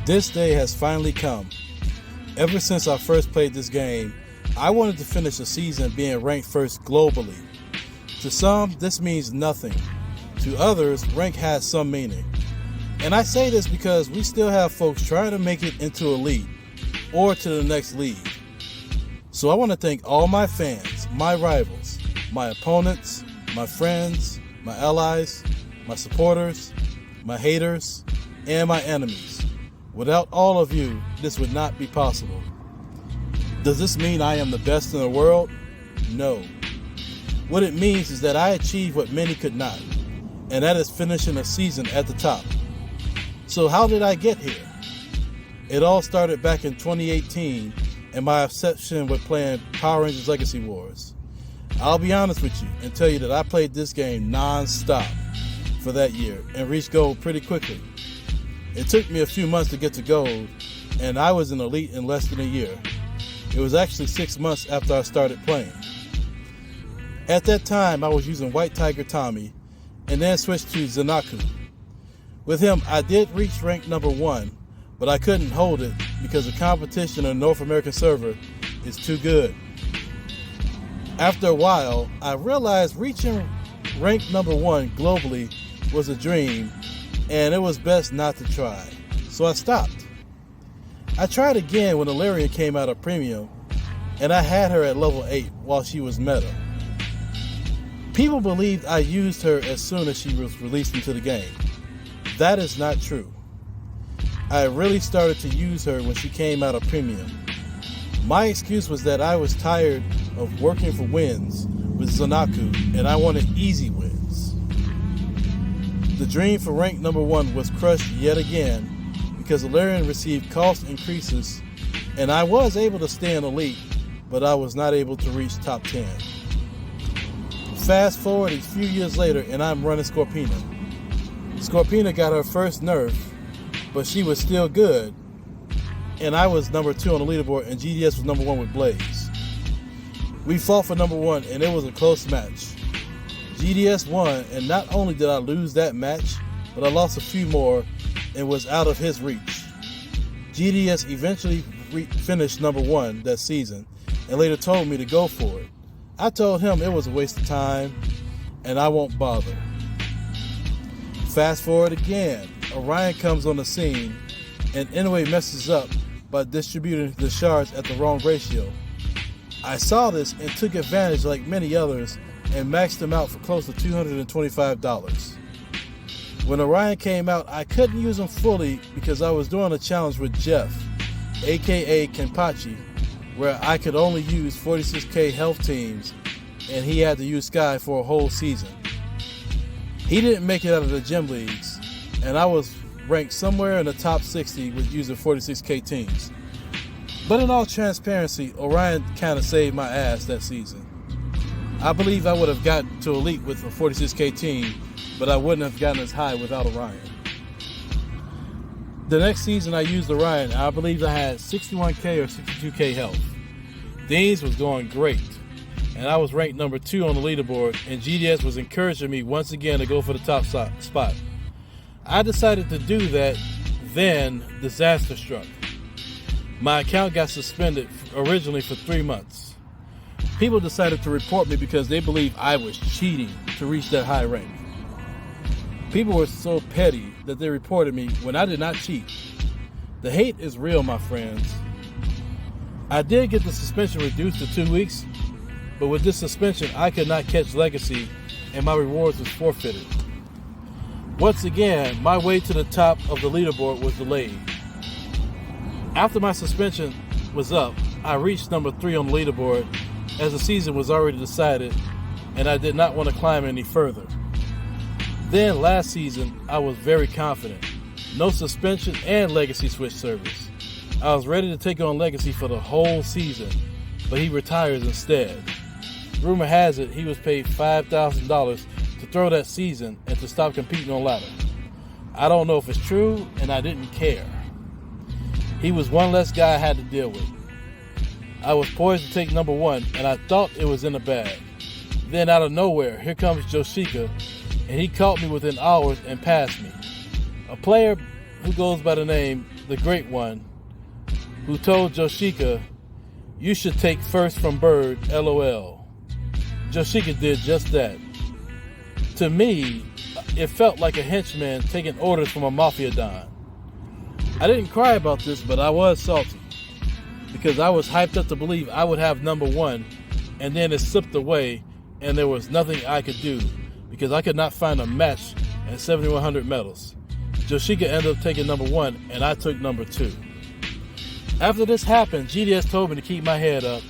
This day has finally come. Ever since I first played this game, I wanted to finish the season being ranked first globally. To some, this means nothing. To others, rank has some meaning. And I say this because we still have folks trying to make it into elite or to the next league. So I want to thank all my fans, my rivals, my opponents, my friends, my allies, my supporters, my haters, and my enemies. Without all of you, this would not be possible. Does this mean I am the best in the world? No. What it means is that I achieved what many could not, and that is finishing a season at the top. So how did I get here? It all started back in 2018 and my obsession with playing Power Rangers Legacy Wars. I'll be honest with you and tell you that I played this game non-stop for that year and reached gold pretty quickly. It took me a few months to get to gold, and I was an elite in less than a year. It was actually 6 months after I started playing. At that time, I was using White Tiger Tommy and then switched to Zanaku. With him, I did reach rank number 1, but I couldn't hold it because the competition on the North American server is too good. After a while, I realized reaching rank number 1 globally was a dream, and it was best not to try, so I stopped. I tried again when Illyria came out of Premium, and I had her at level 8 while she was meta. People believed I used her as soon as she was released into the game. That is not true. I really started to use her when she came out of Premium. My excuse was that I was tired of working for wins with Zanaku, and I wanted easy wins. The dream for rank number 1 was crushed yet again because Illyria received cost increases, and I was able to stay in elite, but I was not able to reach top 10. Fast forward a few years later, and I'm running Scorpina. Scorpina got her first nerf, but she was still good, and I was number 2 on the leaderboard, and GDS was number 1 with Blaze. We fought for number 1, and it was a close match. GDS won, and not only did I lose that match, but I lost a few more and was out of his reach. GDS eventually finished number 1 that season and later told me to go for it. I told him it was a waste of time and I won't bother. Fast forward again, Orion comes on the scene and anyway messes up by distributing the shards at the wrong ratio. I saw this and took advantage like many others and maxed them out for close to $225. When Orion came out, I couldn't use him fully because I was doing a challenge with Jeff, aka Kenpachi, where I could only use 46k health teams and he had to use Sky for a whole season. He didn't make it out of the gym leagues, and I was ranked somewhere in the top 60 with using 46k teams. But in all transparency, Orion kind of saved my ass that season. I believe I would have gotten to elite with a 46k team, but I wouldn't have gotten as high without Orion. The next season I used Orion, I believe I had 61k or 62k health. Things was going great, and I was ranked number 2 on the leaderboard, and GDS was encouraging me once again to go for the top spot. I decided to do that, then disaster struck. My account got suspended originally for 3 months. People decided to report me because they believed I was cheating to reach that high rank. People were so petty that they reported me when I did not cheat. The hate is real, my friends. I did get the suspension reduced to 2 weeks, but with this suspension, I could not catch Legacy and my rewards was forfeited. Once again, my way to the top of the leaderboard was delayed. After my suspension was up, I reached number 3 on the leaderboard as the season was already decided and I did not want to climb any further. Then last season, I was very confident. No suspension and Legacy switch service. I was ready to take on Legacy for the whole season, but he retires instead. Rumor has it he was paid $5,000 to throw that season and to stop competing on ladder. I don't know if it's true, and I didn't care. He was one less guy I had to deal with. I was poised to take number 1, and I thought it was in the bag. Then out of nowhere, here comes Joshika, and he caught me within hours and passed me. A player who goes by the name The Great One, who told Yoshika, "You should take first from Bird, LOL." Yoshika did just that. To me, it felt like a henchman taking orders from a mafia don. I didn't cry about this, but I was salty, because I was hyped up to believe I would have number one, and then it slipped away, and there was nothing I could do, because I could not find a match at 7,100 medals. Yoshika ended up taking number one, and I took number two. After this happened, GDS told me to keep my head up,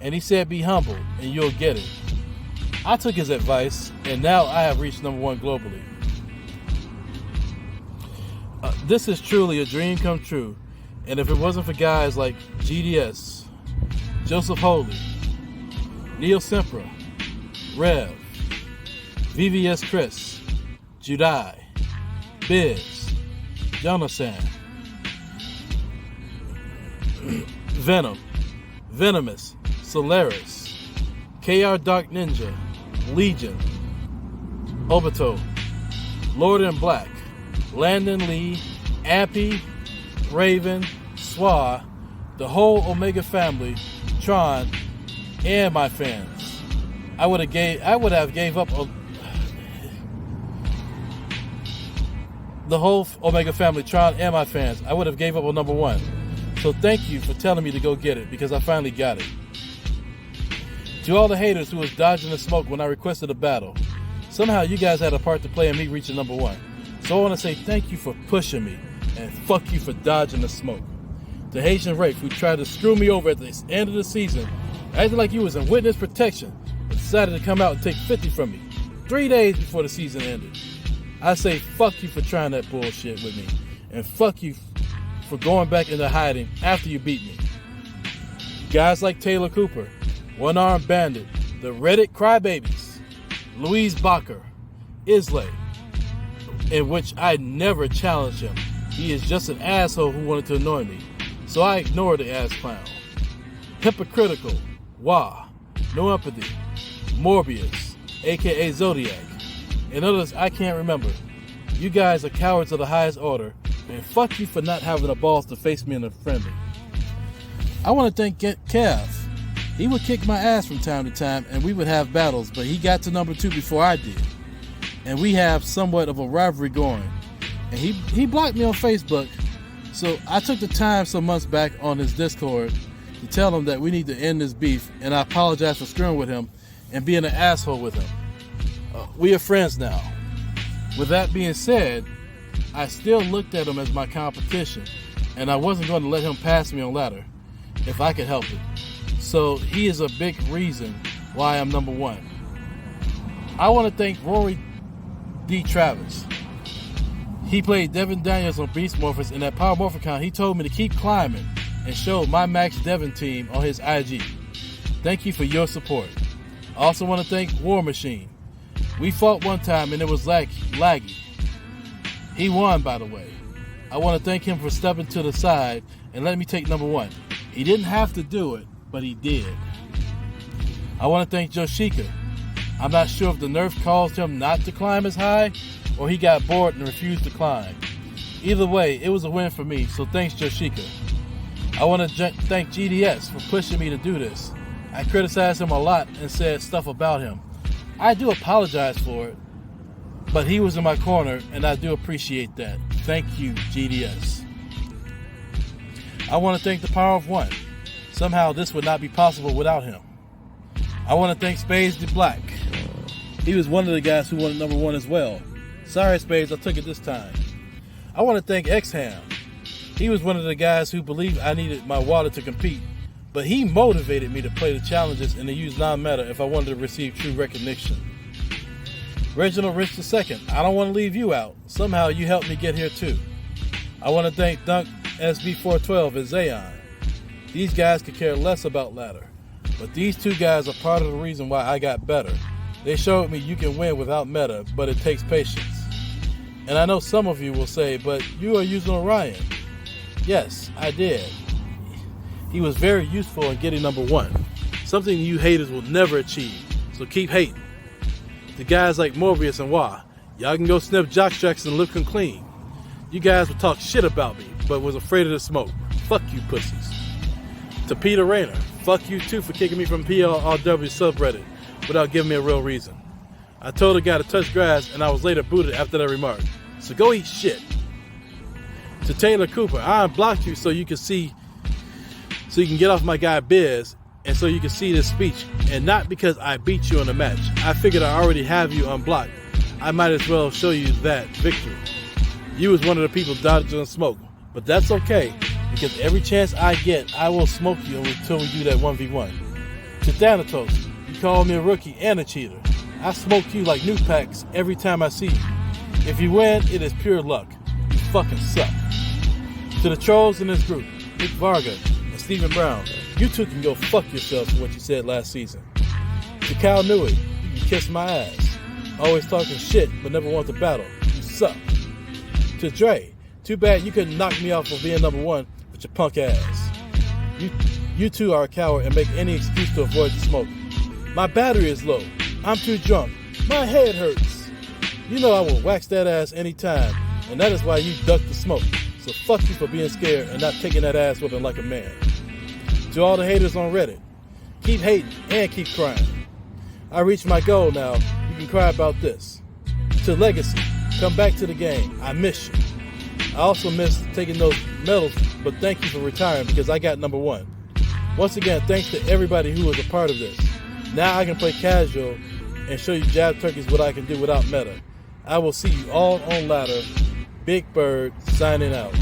and he said be humble, and you'll get it. I took his advice, and now I have reached number one globally. This is truly a dream come true, and if it wasn't for guys like GDS, Joseph Holy, Neil Sempra, Rev, VVS Chris, Judai, Biz, Jonathan, Venom, Venomous, Solaris, KR Dark Ninja, Legion, Obito, Lord in Black, Landon Lee, Appy, Raven, Swa, the whole Omega family, Tron, and my fans. I would have gave up the whole Omega family, Tron, and my fans. I would have gave up on number one. So thank you for telling me to go get it, because I finally got it. To all the haters who was dodging the smoke when I requested a battle, somehow you guys had a part to play in me reaching number one. So I want to say thank you for pushing me, and fuck you for dodging the smoke. To Haitian Rafe, who tried to screw me over at the end of the season, acting like you was in witness protection, but decided to come out and take 50 from me 3 days before the season ended. I say fuck you for trying that bullshit with me, and fuck you for going back into hiding after you beat me. Guys like Taylor Cooper, One Armed Bandit, the Reddit Crybabies, Louise Bacher, Islay, in which I never challenged him. He is just an asshole who wanted to annoy me, so I ignored the ass clown. Hypocritical, Wah, No Empathy, Morbius, aka Zodiac, and others I can't remember. You guys are cowards of the highest order, and fuck you for not having the balls to face me in a friendly. I want to thank Kev. He would kick my ass from time to time, and we would have battles, but he got to number two before I did. And we have somewhat of a rivalry going. And he blocked me on Facebook, so I took the time some months back on his Discord to tell him that we need to end this beef, and I apologize for screwing with him and being an asshole with him. We are friends now. With that being said, I still looked at him as my competition, and I wasn't going to let him pass me on ladder if I could help it. So he is a big reason why I'm number one. I want to thank Rory D. Travis. He played Devin Daniels on Beast Morphers, and at Power Morphicon he told me to keep climbing and showed my Max Devin team on his IG. Thank you for your support. I also want to thank War Machine. We fought one time and it was laggy. He won, by the way. I want to thank him for stepping to the side and letting me take number one. He didn't have to do it, but he did. I want to thank Yoshika. I'm not sure if the nerf caused him not to climb as high, or he got bored and refused to climb. Either way, it was a win for me, so thanks Yoshika. I want to thank GDS for pushing me to do this. I criticized him a lot and said stuff about him. I do apologize for it, but he was in my corner, and I do appreciate that. Thank you, GDS. I want to thank the Power of One. Somehow this would not be possible without him. I want to thank Spades the Black. He was one of the guys who wanted number one as well. Sorry, Spades, I took it this time. I want to thank X-Ham. He was one of the guys who believed I needed my wallet to compete, but he motivated me to play the challenges and to use non-meta if I wanted to receive true recognition. Reginald Rich II, I don't want to leave you out. Somehow you helped me get here too. I want to thank Dunk SB412 and Zayon. These guys could care less about ladder, but these two guys are part of the reason why I got better. They showed me you can win without meta, but it takes patience. And I know some of you will say, but you are using Orion. Yes, I did. He was very useful in getting number one, something you haters will never achieve, so keep hating. The guys like Morbius and Wah, y'all can go snip jock tracks and look them clean. You guys would talk shit about me, but was afraid of the smoke. Fuck you pussies. To Peter Rayner, fuck you too for kicking me from PRLW subreddit without giving me a real reason. I told a guy to touch grass and I was later booted after that remark. So go eat shit. To Taylor Cooper, I unblocked you so you can get off my guy Biz and so you can see this speech, and not because I beat you in a match. I figured I already have you unblocked. I might as well show you that victory. You was one of the people dodging the smoke, but that's okay, because every chance I get, I will smoke you until we do that 1v1. To Thanatos, you call me a rookie and a cheater. I smoke you like new packs every time I see you. If you win, it is pure luck. You fucking suck. To the trolls in this group, Nick Varga and Stephen Brown, you two can go fuck yourselves for what you said last season. To Kyle Newey, you can kiss my ass. Always talking shit, but never want to battle. You suck. To Dre, too bad you couldn't knock me off of being number one with your punk ass. You two are a coward and make any excuse to avoid the smoke. My battery is low. I'm too drunk. My head hurts. You know I will wax that ass anytime, and that is why you ducked the smoke. So fuck you for being scared and not taking that ass whooping like a man. To all the haters on Reddit, keep hating and keep crying. I reached my goal now. You can cry about this. To Legacy, come back to the game. I miss you. I also miss taking those medals, but thank you for retiring because I got number one. Once again, thanks to everybody who was a part of this. Now I can play casual and show you Jab Turkeys what I can do without meta. I will see you all on ladder. Big Bird signing out.